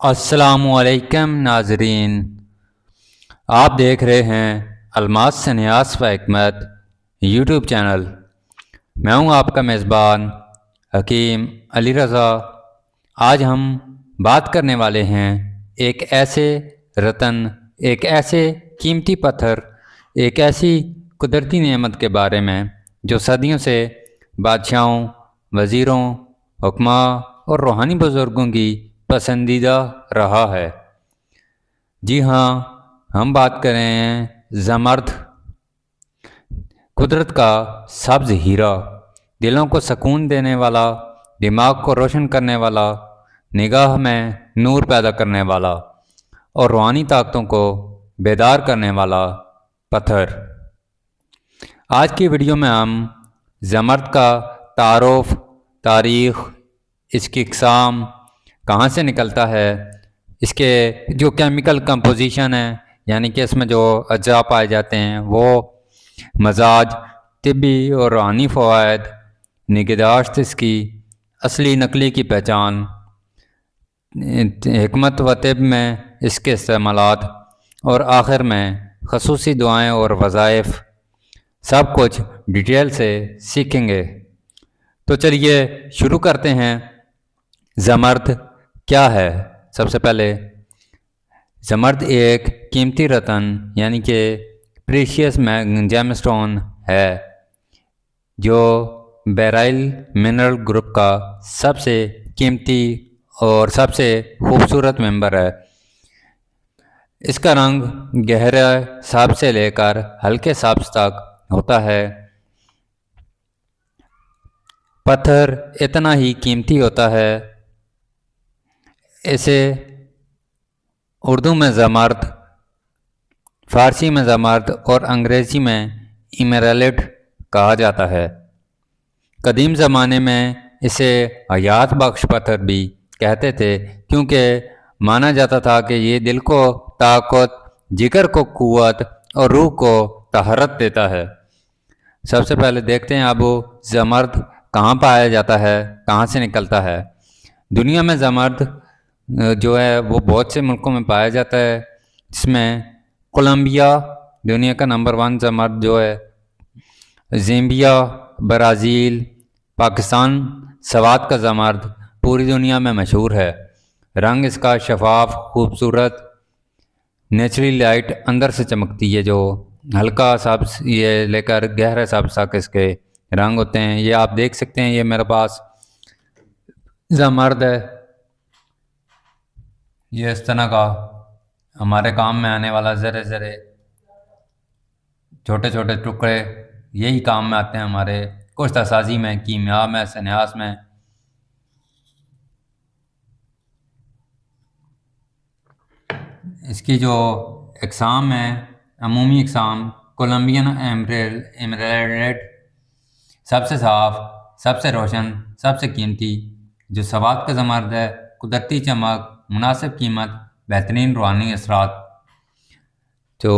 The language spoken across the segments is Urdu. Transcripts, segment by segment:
السلام علیکم ناظرین، آپ دیکھ رہے ہیں الماس سے نیاز و حکمت یوٹیوب چینل۔ میں ہوں آپ کا میزبان حکیم علی رضا۔ آج ہم بات کرنے والے ہیں ایک ایسے رتن، ایک ایسے قیمتی پتھر، ایک ایسی قدرتی نعمت کے بارے میں جو صدیوں سے بادشاہوں، وزیروں، حکماء اور روحانی بزرگوں کی پسندیدہ رہا ہے۔ جی ہاں، ہم بات کر رہے ہیں زمرد، قدرت کا سبز ہیرا، دلوں کو سکون دینے والا، دماغ کو روشن کرنے والا، نگاہ میں نور پیدا کرنے والا اور روحانی طاقتوں کو بیدار کرنے والا پتھر۔ آج کی ویڈیو میں ہم زمرد کا تعارف، تاریخ، اس کی اقسام، کہاں سے نکلتا ہے، اس کے جو کیمیکل کمپوزیشن ہے، یعنی کہ اس میں جو اجزاء پائے جاتے ہیں، وہ مزاج، طبی اور روحانی فوائد، نگہداشت، اس کی اصلی نقلی کی پہچان، حکمت و طب میں اس کے استعمالات، اور آخر میں خصوصی دعائیں اور وظائف، سب کچھ ڈیٹیل سے سیکھیں گے۔ تو چلیے شروع کرتے ہیں۔ زمرد کیا ہے؟ سب سے پہلے زمرد ایک قیمتی رتن یعنی کہ پریشیس جیم سٹون ہے، جو بیرائل منرل گروپ کا سب سے قیمتی اور سب سے خوبصورت ممبر ہے۔ اس کا رنگ گہرا سبز سے لے کر ہلکے سبز تک ہوتا ہے۔ پتھر اتنا ہی قیمتی ہوتا ہے، اسے اردو میں زمرد، فارسی میں زمرد اور انگریزی میں ایمرالڈ کہا جاتا ہے۔ قدیم زمانے میں اسے حیات بخش پتھر بھی کہتے تھے، کیونکہ مانا جاتا تھا کہ یہ دل کو طاقت، جگر کو قوت اور روح کو طہارت دیتا ہے۔ سب سے پہلے دیکھتے ہیں اب زمرد کہاں پایا جاتا ہے، کہاں سے نکلتا ہے۔ دنیا میں زمرد جو ہے وہ بہت سے ملکوں میں پایا جاتا ہے، جس میں کولمبیا دنیا کا نمبر 1 زمرد جو ہے، زیمبیا، برازیل، پاکستان سوات کا زمرد پوری دنیا میں مشہور ہے۔ رنگ اس کا شفاف، خوبصورت، نیچرلی لائٹ اندر سے چمکتی ہے، جو ہلکا سبز یہ لے کر گہرا سبز تک اس کے رنگ ہوتے ہیں۔ یہ آپ دیکھ سکتے ہیں، یہ میرے پاس زمرد ہے، یہ اس طرح کا ہمارے کام میں آنے والا ذرے ذرے چھوٹے چھوٹے ٹکڑے، یہی کام میں آتے ہیں ہمارے کشتہ سازی میں، کیمیا میں، سنیاس میں۔ اس کی جو اقسام ہے، عمومی اقسام، کولمبین ایمرالڈ سب سے صاف، سب سے روشن، سب سے قیمتی، جو سوات کا زمرد ہے، قدرتی چمک، مناسب قیمت، بہترین روحانی اثرات۔ تو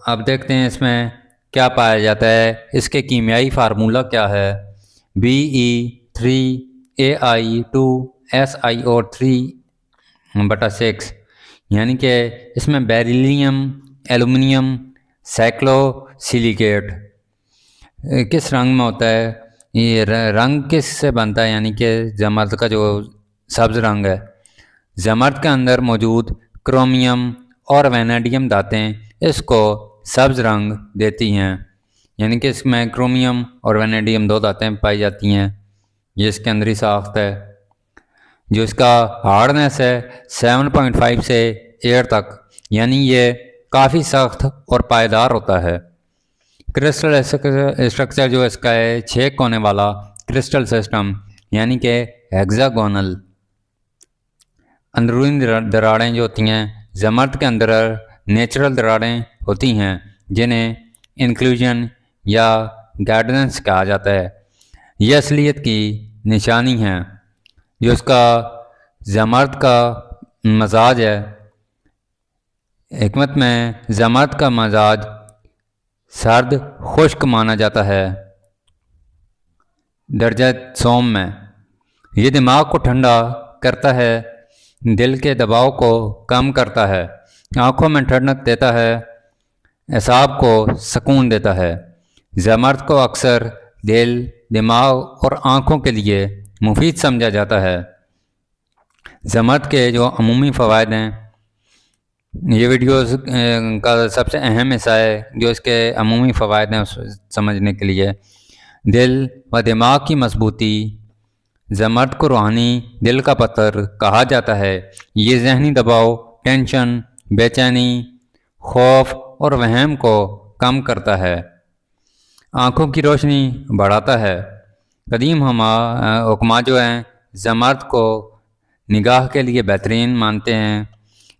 اب دیکھتے ہیں اس میں کیا پایا جاتا ہے، اس کے کیمیائی فارمولہ کیا ہے۔ Be3Ai2Si اور 3/6، یعنی کہ اس میں بیریلیم، ایلومینیم، سائکلو سیلیکیٹ کس رنگ میں ہوتا ہے، یہ رنگ کس سے بنتا ہے، یعنی کہ زمرد کا جو سبز رنگ ہے۔ زمرد کے اندر موجود کرومیم اور وینیڈیم دھاتیں اس کو سبز رنگ دیتی ہیں، یعنی کہ اس میں کرومیم اور وینیڈیم 2 دھاتیں پائی جاتی ہیں۔ یہ اس کے اندری ساخت ہے، جو اس کا ہارڈنیس ہے 7.5 سے 8 تک، یعنی یہ کافی سخت اور پائیدار ہوتا ہے۔ کرسٹل اسٹرکچر جو اس کا ہے 6 کونے والا کرسٹل سسٹم، یعنی کہ ہیگزاگونل۔ اندرونی دراڑیں جو ہوتی ہیں زمرد کے اندر نیچرل دراڑیں ہوتی ہیں، جنہیں انکلوژن یا گائیڈنس کہا جاتا ہے۔ یہ اصلیت کی نشانی ہے۔ جو اس کا زمرد کا مزاج ہے، حکمت میں زمرد کا مزاج سرد خشک مانا جاتا ہے۔ درجہ سوم میں یہ دماغ کو ٹھنڈا کرتا ہے، دل کے دباؤ کو کم کرتا ہے، آنکھوں میں ٹھنڈک دیتا ہے، اعصاب کو سکون دیتا ہے۔ زمرد کو اکثر دل، دماغ اور آنکھوں کے لیے مفید سمجھا جاتا ہے۔ زمرد کے جو عمومی فوائد ہیں، یہ ویڈیوز کا سب سے اہم حصہ ہے جو اس کے عمومی فوائد ہیں اس سمجھنے کے لیے۔ دل و دماغ کی مضبوطی۔ زمرد کو روحانی دل کا پتھر کہا جاتا ہے۔ یہ ذہنی دباؤ، ٹینشن، بے چینی، خوف اور وہم کو کم کرتا ہے۔ آنکھوں کی روشنی بڑھاتا ہے۔ قدیم حکما جو ہیں زمرد کو نگاہ کے لیے بہترین مانتے ہیں۔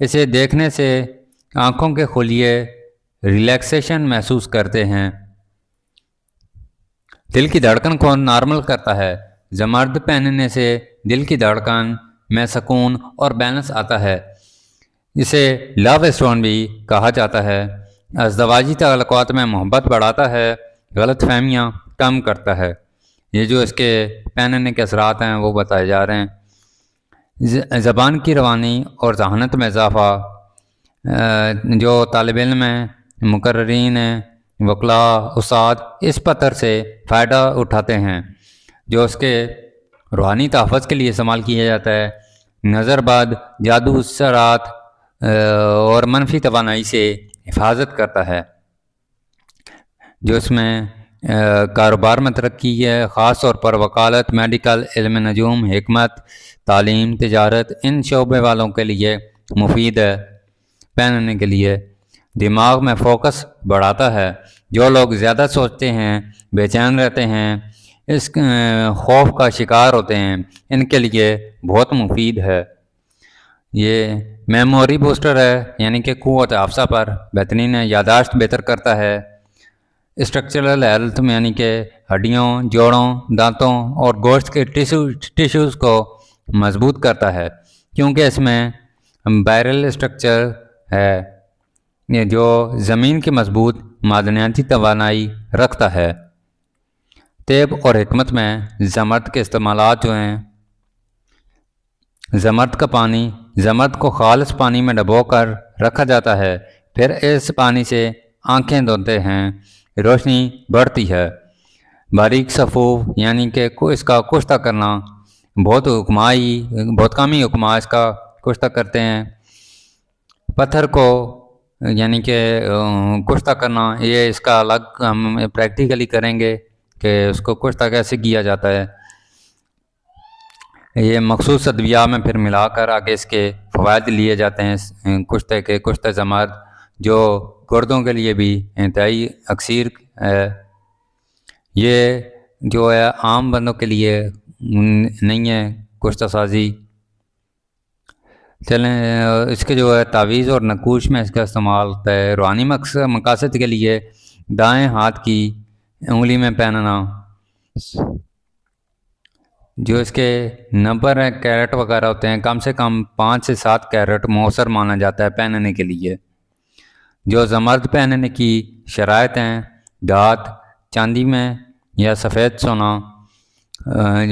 اسے دیکھنے سے آنکھوں کے خلیے ریلیکسیشن محسوس کرتے ہیں۔ دل کی دھڑکن کو نارمل کرتا ہے۔ زمرد پہننے سے دل کی دھڑکن میں سکون اور بیلنس آتا ہے۔ اسے لو اسٹون بھی کہا جاتا ہے۔ ازدواجی تعلقات میں محبت بڑھاتا ہے، غلط فہمیاں کم کرتا ہے۔ یہ جو اس کے پہننے کے اثرات ہیں وہ بتائے جا رہے ہیں۔ زبان کی روانی اور ذہانت میں اضافہ۔ جو طالب علم ہیں، مقررین ہیں، وکلاء، استاد اس پتھر سے فائدہ اٹھاتے ہیں جو اس کے روحانی تحفظ کے لیے استعمال کیا جاتا ہے۔ نظر بد، جادو، اثرات اور منفی توانائی سے حفاظت کرتا ہے۔ جو اس میں کاروبار میں ترقی ہے، خاص طور پر وکالت، میڈیکل، علم نجوم، حکمت، تعلیم، تجارت، ان شعبے والوں کے لیے مفید ہے پہننے کے لیے۔ دماغ میں فوکس بڑھاتا ہے۔ جو لوگ زیادہ سوچتے ہیں، بے چین رہتے ہیں، اس خوف کا شکار ہوتے ہیں، ان کے لیے بہت مفید ہے۔ یہ میموری بوسٹر ہے، یعنی کہ قوت حافظہ پر بہترین ہے، یادداشت بہتر کرتا ہے۔ اسٹرکچرل ہیلتھ میں یعنی کہ ہڈیوں، جوڑوں، دانتوں اور گوشت کے ٹیشوز کو مضبوط کرتا ہے، کیونکہ اس میں بیرل اسٹرکچر ہے یہ جو زمین کی مضبوط معدنیاتی توانائی رکھتا ہے۔ طب اور حکمت میں زمرد کے استعمالات جو ہیں، زمرد کا پانی، زمرد کو خالص پانی میں ڈبو کر رکھا جاتا ہے، پھر اس پانی سے آنکھیں دھوتے ہیں، روشنی بڑھتی ہے۔ باریک صفوف یعنی کہ اس کا کشتہ کرنا، بہت کمی حکما اس کا کشتہ کرتے ہیں۔ پتھر کو یعنی کہ کشتہ کرنا، یہ اس کا الگ ہم پریکٹیکلی کریں گے کہ اس کو کشتہ کیسے کیا جاتا ہے۔ یہ مخصوص ادویہ میں پھر ملا کر آگے اس کے فوائد لیے جاتے ہیں کشتے کے، کشتہ زمرد جو گردوں کے لیے بھی انتہائی اکثیر ہے۔ یہ جو ہے عام بندوں کے لیے نہیں ہے کشتہ سازی۔ چلیں اس کے جو ہے تعویذ اور نقوش میں اس کا استعمال ہوتا ہے۔ روحانی مقاصد کے لیے دائیں ہاتھ کی انگلی میں پہننا، جو اس کے نمبر ہیں کیرٹ وغیرہ ہوتے ہیں، کم سے کم 5 سے 7 کیرٹ مؤثر مانا جاتا ہے پہننے کے لیے۔ جو زمرد پہننے کی شرائط ہیں، دھات، چاندی میں یا سفید سونا۔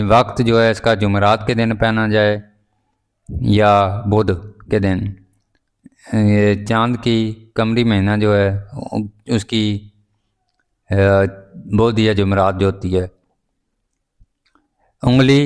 وقت جو ہے اس کا جمعرات کے دن پہنا جائے یا بدھ کے دن۔ یہ چاند کی قمری مہینہ جو ہے اس کی بدھ یا جمعرات جو ہوتی ہے۔ انگلی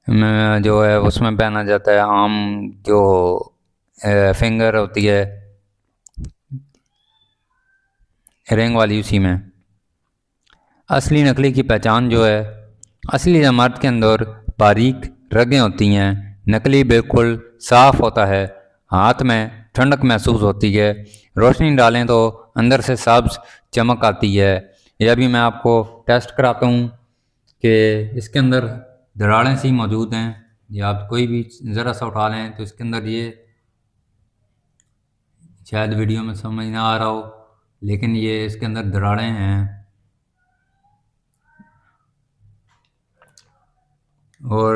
میں جو ہے اس میں پہنا جاتا ہے عام جو فنگر ہوتی ہے رنگ والی، اسی میں۔ اصلی نکلی کی پہچان جو ہے، اصلی زمرد کے اندر باریک رگیں ہوتی ہیں، نکلی بالکل صاف ہوتا ہے، ہاتھ میں ٹھنڈک محسوس ہوتی ہے، روشنی ڈالیں تو اندر سے سبز چمک آتی ہے۔ یہ ابھی میں آپ کو ٹیسٹ کراتا ہوں کہ اس کے اندر دراڑیں سی موجود ہیں، یا آپ کوئی بھی ذرا سا اٹھا لیں تو اس کے اندر یہ شاید ویڈیو میں سمجھ نہ آ رہا ہو، لیکن یہ اس کے اندر دراڑیں ہیں اور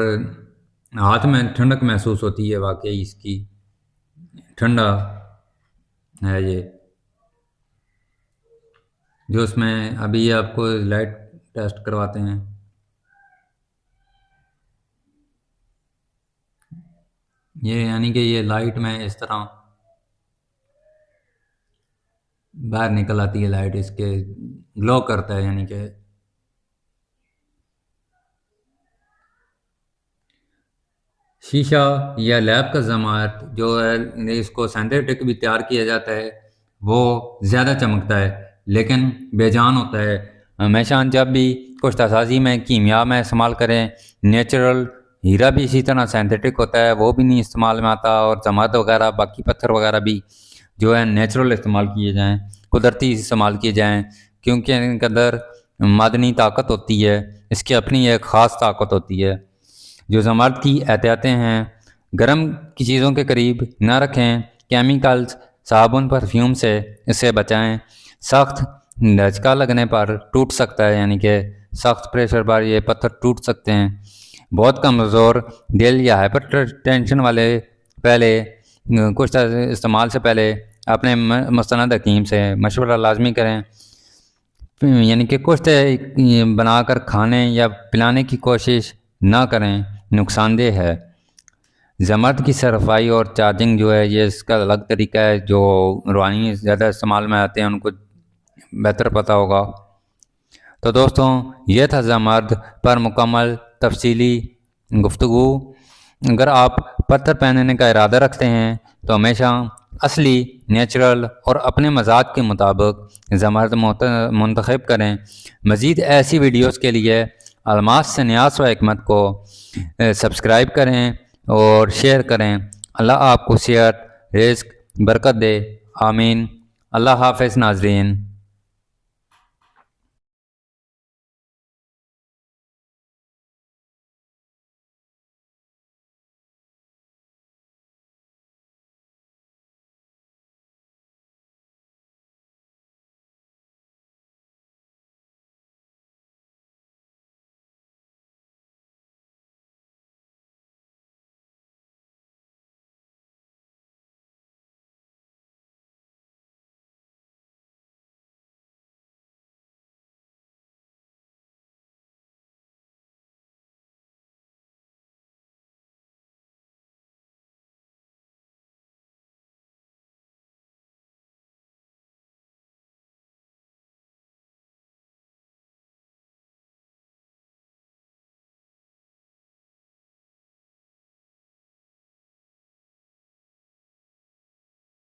ہاتھ میں ٹھنڈک محسوس ہوتی ہے، واقعی اس کی ٹھنڈا ہے یہ جو اس میں ابھی آپ کو لائٹ ٹیسٹ کرواتے ہیں۔ یہ یعنی کہ یہ لائٹ میں اس طرح باہر نکل آتی ہے، لائٹ اس کے گلو کرتا ہے، یعنی کہ شیشہ یا لیب کا زمارد جو ہے اس کو سینتھیٹک بھی تیار کیا جاتا ہے، وہ زیادہ چمکتا ہے لیکن بے جان ہوتا ہے۔ ہمیشہ جب بھی کچھ تسازی میں کیمیا میں استعمال کریں، نیچرل ہیرا بھی اسی طرح سینتھیٹک ہوتا ہے، وہ بھی نہیں استعمال میں آتا، اور زمرد وغیرہ باقی پتھر وغیرہ بھی جو ہے نیچرل استعمال کیے جائیں، قدرتی استعمال کیے جائیں، کیونکہ ان کے اندر معدنی طاقت ہوتی ہے، اس کی اپنی ایک خاص طاقت ہوتی ہے۔ جو زمرد کی احتیاطیں ہیں، گرم کی چیزوں کے قریب نہ رکھیں، کیمیکلز، صابن، پرفیوم سے اسے بچائیں، سخت دھچکا لگنے پر ٹوٹ سکتا ہے، یعنی کہ سخت پریشر پر یہ پتھر ٹوٹ سکتے ہیں۔ بہت کمزور دل یا ہائپر ٹینشن والے پہلے کچھ استعمال سے پہلے اپنے مستند حکیم سے مشورہ لازمی کریں، یعنی کہ کچھ بنا کر کھانے یا پلانے کی کوشش نہ کریں، نقصان دہ ہے۔ زمرد کی صفائی اور چارجنگ جو ہے یہ اس کا الگ طریقہ ہے، جو روحانی زیادہ استعمال میں آتے ہیں ان کو بہتر پتہ ہوگا۔ تو دوستوں یہ تھا زمرد پر مکمل تفصیلی گفتگو۔ اگر آپ پتھر پہننے کا ارادہ رکھتے ہیں تو ہمیشہ اصلی، نیچرل اور اپنے مزاج کے مطابق زمرد منتخب کریں۔ مزید ایسی ویڈیوز کے لیے الماس سے نیاز و حکمت کو سبسکرائب کریں اور شیئر کریں۔ اللہ آپ کو صحت، رزق، برکت دے، آمین۔ اللہ حافظ ناظرین۔